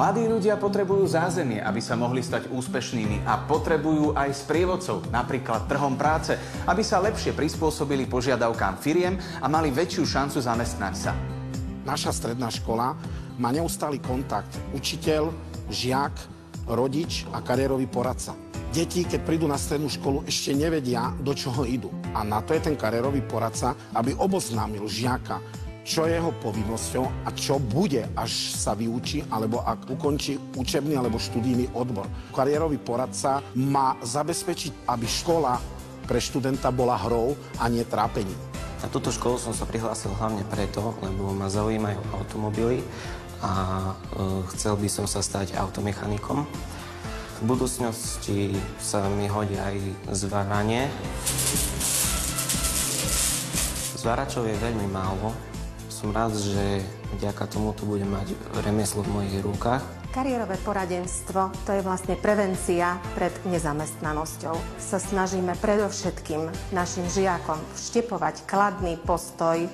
Mladí ľudia potrebujú zázemie, aby sa mohli stať úspešnými a potrebujú aj sprievodcov, napríklad trhom práce, aby sa lepšie prispôsobili požiadavkám firiem a mali väčšiu šancu zamestnať sa. Naša stredná škola má neustály kontakt učiteľ, žiak, rodič a kariérový poradca. Deti, keď prídu na strednú školu, ešte nevedia, do čoho idú. A na to je ten kariérový poradca, aby oboznámil žiaka, čo je jeho povinnosťou a čo bude, až sa vyučí, alebo ak ukončí učebný alebo študijný odbor. Kariérový poradca má zabezpečiť, aby škola pre študenta bola hrou a nie trápením. Na túto školu som sa prihlásil hlavne preto, lebo ma zaujímajú automobily a chcel by som sa stať automechanikom. V budúcnosti sa mi hodí aj zváranie. Zváračov je veľmi málo. Som rád, že vďaka tomuto budem mať remeslo v mojich rukách. Kariérové poradenstvo to je vlastne prevencia pred nezamestnanosťou. Sa snažíme predovšetkým našim žiakom vštepovať kladný postoj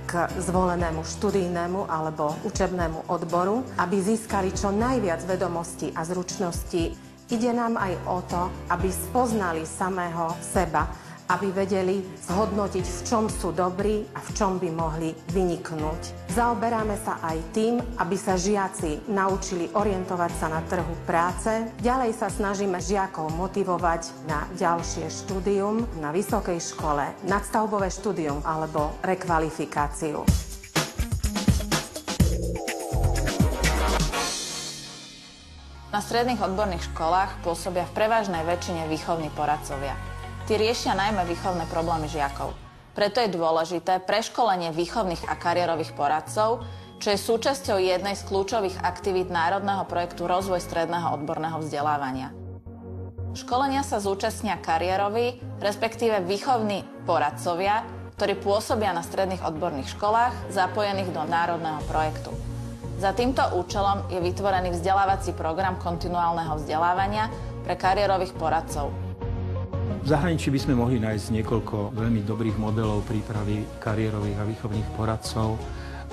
k zvolenému študijnému alebo učebnému odboru, aby získali čo najviac vedomostí a zručností. Ide nám aj o to, aby spoznali samého seba, aby vedeli zhodnotiť, v čom sú dobrí a v čom by mohli vyniknúť. Zaoberáme sa aj tým, aby sa žiaci naučili orientovať sa na trhu práce. Ďalej sa snažíme žiakov motivovať na ďalšie štúdium na vysokej škole, nadstavbové štúdium alebo rekvalifikáciu. Na stredných odborných školách pôsobia v prevažnej väčšine výchovní poradcovia. Tí riešia najmä výchovné problémy žiakov. Preto je dôležité preškolenie výchovných a kariérových poradcov, čo je súčasťou jednej z kľúčových aktivít národného projektu Rozvoj stredného odborného vzdelávania. Školenia sa zúčastnia kariéroví, respektíve výchovní poradcovia, ktorí pôsobia na stredných odborných školách zapojených do národného projektu. Za týmto účelom je vytvorený vzdelávací program kontinuálneho vzdelávania pre kariérových poradcov. V zahraničí by sme mohli nájsť niekoľko veľmi dobrých modelov prípravy kariérových a výchovných poradcov.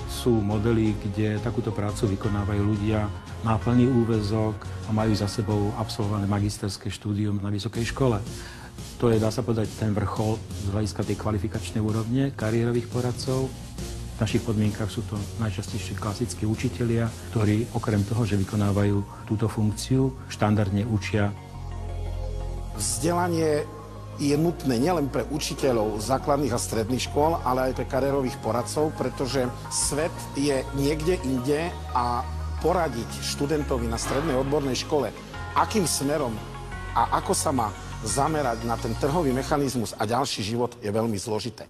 Sú modely, kde takúto prácu vykonávajú ľudia na plný úväzok a majú za sebou absolvované magisterské štúdium na vysokej škole. To je, dá sa povedať, ten vrchol z hľadiska tej kvalifikačnej úrovne kariérových poradcov. V našich podmienkach sú to najčastejšie klasickí učitelia, ktorí okrem toho, že vykonávajú túto funkciu, štandardne učia. Vzdelanie je nutné nielen pre učiteľov základných a stredných škôl, ale aj pre kariérových poradcov, pretože svet je niekde inde a poradiť študentovi na strednej odbornej škole, akým smerom a ako sa má zamerať na ten trhový mechanizmus a ďalší život, je veľmi zložité.